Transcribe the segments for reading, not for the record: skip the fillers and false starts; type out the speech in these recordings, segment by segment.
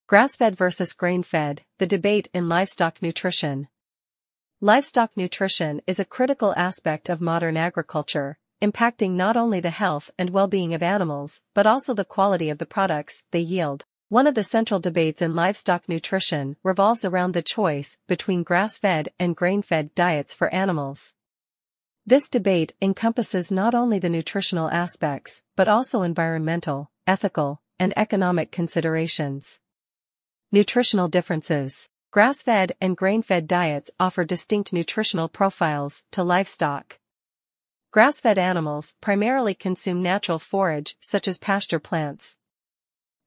Grass-fed versus grain-fed, the debate in livestock nutrition. Livestock nutrition is a critical aspect of modern agriculture, impacting not only the health and well-being of animals, but also the quality of the products they yield. One of the central debates in livestock nutrition revolves around the choice between grass-fed and grain-fed diets for animals. This debate encompasses not only the nutritional aspects, but also environmental, ethical, and economic considerations. Nutritional differences. Grass-fed and grain-fed diets offer distinct nutritional profiles to livestock. Grass-fed animals primarily consume natural forage such as pasture plants.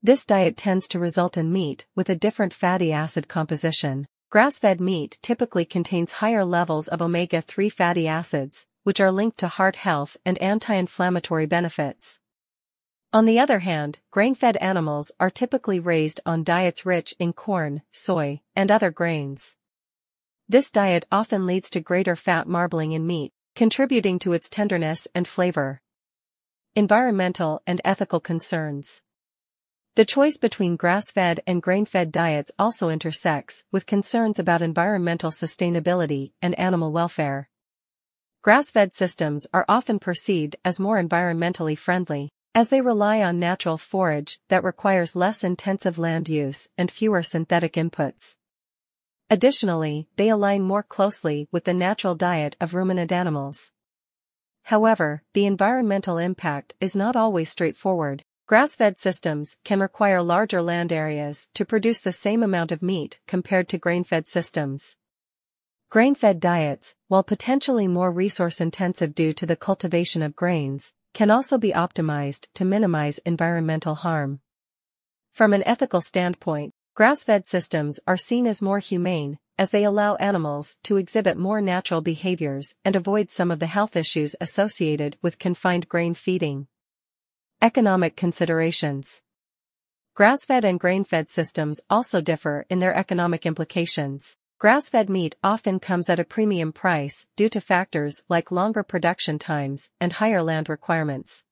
This diet tends to result in meat with a different fatty acid composition. Grass-fed meat typically contains higher levels of omega-3 fatty acids, which are linked to heart health and anti-inflammatory benefits. On the other hand, grain-fed animals are typically raised on diets rich in corn, soy, and other grains. This diet often leads to greater fat marbling in meat, contributing to its tenderness and flavor. Environmental and ethical concerns. The choice between grass-fed and grain-fed diets also intersects with concerns about environmental sustainability and animal welfare. Grass-fed systems are often perceived as more environmentally friendly, as they rely on natural forage that requires less intensive land use and fewer synthetic inputs. Additionally, they align more closely with the natural diet of ruminant animals. However, the environmental impact is not always straightforward. Grass-fed systems can require larger land areas to produce the same amount of meat compared to grain-fed systems. Grain-fed diets, while potentially more resource-intensive due to the cultivation of grains, can also be optimized to minimize environmental harm. From an ethical standpoint, grass-fed systems are seen as more humane, as they allow animals to exhibit more natural behaviors and avoid some of the health issues associated with confined grain feeding. Economic considerations. Grass-fed and grain-fed systems also differ in their economic implications. Grass-fed meat often comes at a premium price due to factors like longer production times and higher land requirements.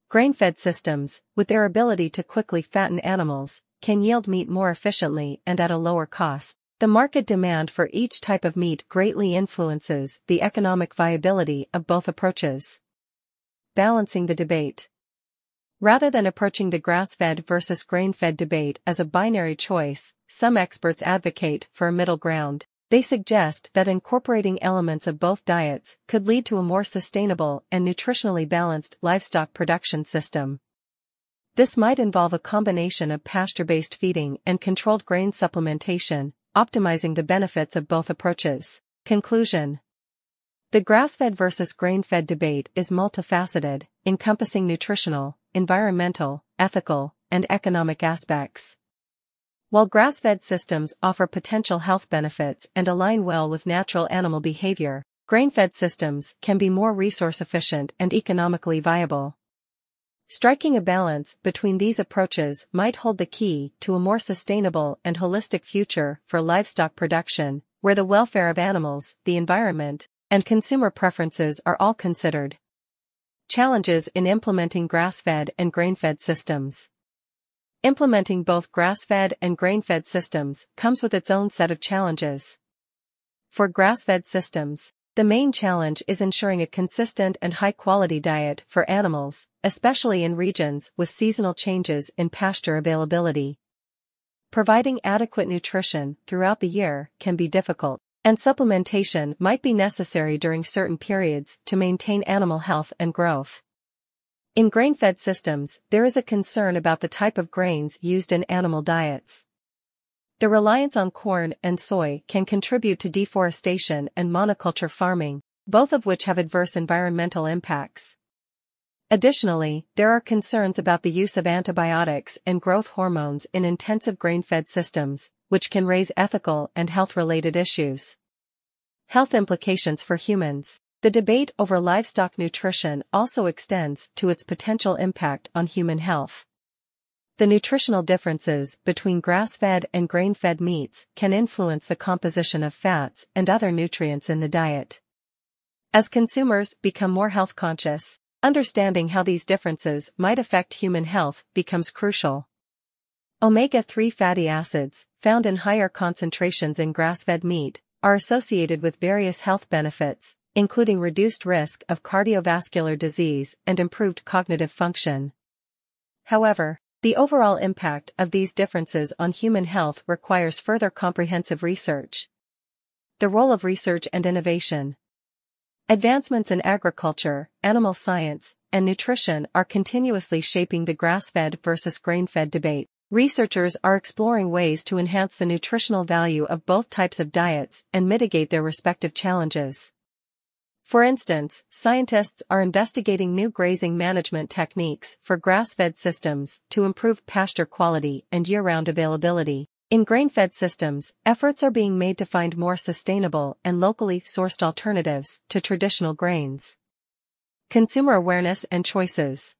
Grain-fed systems, with their ability to quickly fatten animals, can yield meat more efficiently and at a lower cost. The market demand for each type of meat greatly influences the economic viability of both approaches. Balancing the debate. Rather than approaching the grass-fed versus grain-fed debate as a binary choice, some experts advocate for a middle ground. They suggest that incorporating elements of both diets could lead to a more sustainable and nutritionally balanced livestock production system. This might involve a combination of pasture-based feeding and controlled grain supplementation, optimizing the benefits of both approaches. Conclusion. The grass-fed versus grain-fed debate is multifaceted, encompassing nutritional, environmental, ethical, and economic aspects. While grass-fed systems offer potential health benefits and align well with natural animal behavior, grain-fed systems can be more resource-efficient and economically viable. Striking a balance between these approaches might hold the key to a more sustainable and holistic future for livestock production, where the welfare of animals, the environment, and consumer preferences are all considered. Challenges in implementing grass-fed and grain-fed systems. Implementing both grass-fed and grain-fed systems comes with its own set of challenges. For grass-fed systems, the main challenge is ensuring a consistent and high-quality diet for animals, especially in regions with seasonal changes in pasture availability. Providing adequate nutrition throughout the year can be difficult, and supplementation might be necessary during certain periods to maintain animal health and growth. In grain-fed systems, there is a concern about the type of grains used in animal diets. The reliance on corn and soy can contribute to deforestation and monoculture farming, both of which have adverse environmental impacts. Additionally, there are concerns about the use of antibiotics and growth hormones in intensive grain-fed systems, which can raise ethical and health-related issues. Health implications for humans. The debate over livestock nutrition also extends to its potential impact on human health. The nutritional differences between grass-fed and grain-fed meats can influence the composition of fats and other nutrients in the diet. As consumers become more health-conscious, understanding how these differences might affect human health becomes crucial. Omega-3 fatty acids, found in higher concentrations in grass-fed meat, are associated with various health benefits, including reduced risk of cardiovascular disease and improved cognitive function. However, the overall impact of these differences on human health requires further comprehensive research. The role of research and innovation. Advancements in agriculture, animal science, and nutrition are continuously shaping the grass-fed versus grain-fed debate. Researchers are exploring ways to enhance the nutritional value of both types of diets and mitigate their respective challenges. For instance, scientists are investigating new grazing management techniques for grass-fed systems to improve pasture quality and year-round availability. In grain-fed systems, efforts are being made to find more sustainable and locally sourced alternatives to traditional grains. Consumer awareness and choices.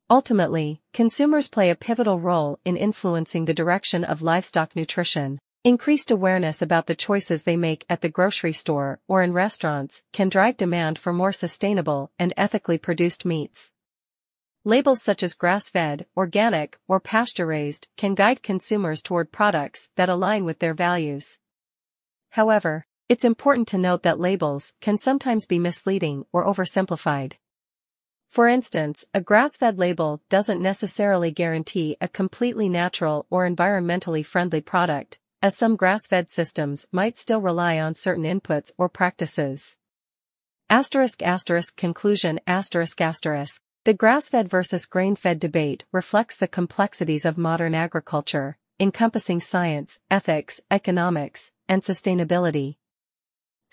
Ultimately, consumers play a pivotal role in influencing the direction of livestock nutrition. Increased awareness about the choices they make at the grocery store or in restaurants can drive demand for more sustainable and ethically produced meats. Labels such as grass-fed, organic, or pasture-raised can guide consumers toward products that align with their values. However, it's important to note that labels can sometimes be misleading or oversimplified. For instance, a grass-fed label doesn't necessarily guarantee a completely natural or environmentally friendly product, as some grass-fed systems might still rely on certain inputs or practices. Conclusion. The grass-fed versus grain-fed debate reflects the complexities of modern agriculture, encompassing science, ethics, economics, and sustainability.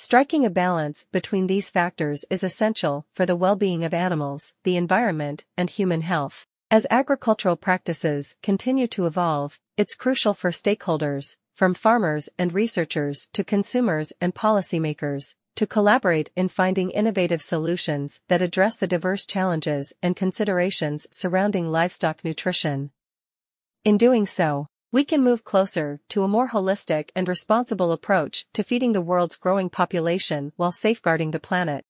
Striking a balance between these factors is essential for the well-being of animals, the environment, and human health. As agricultural practices continue to evolve, it's crucial for stakeholders, from farmers and researchers to consumers and policymakers, to collaborate in finding innovative solutions that address the diverse challenges and considerations surrounding livestock nutrition. In doing so, we can move closer to a more holistic and responsible approach to feeding the world's growing population while safeguarding the planet.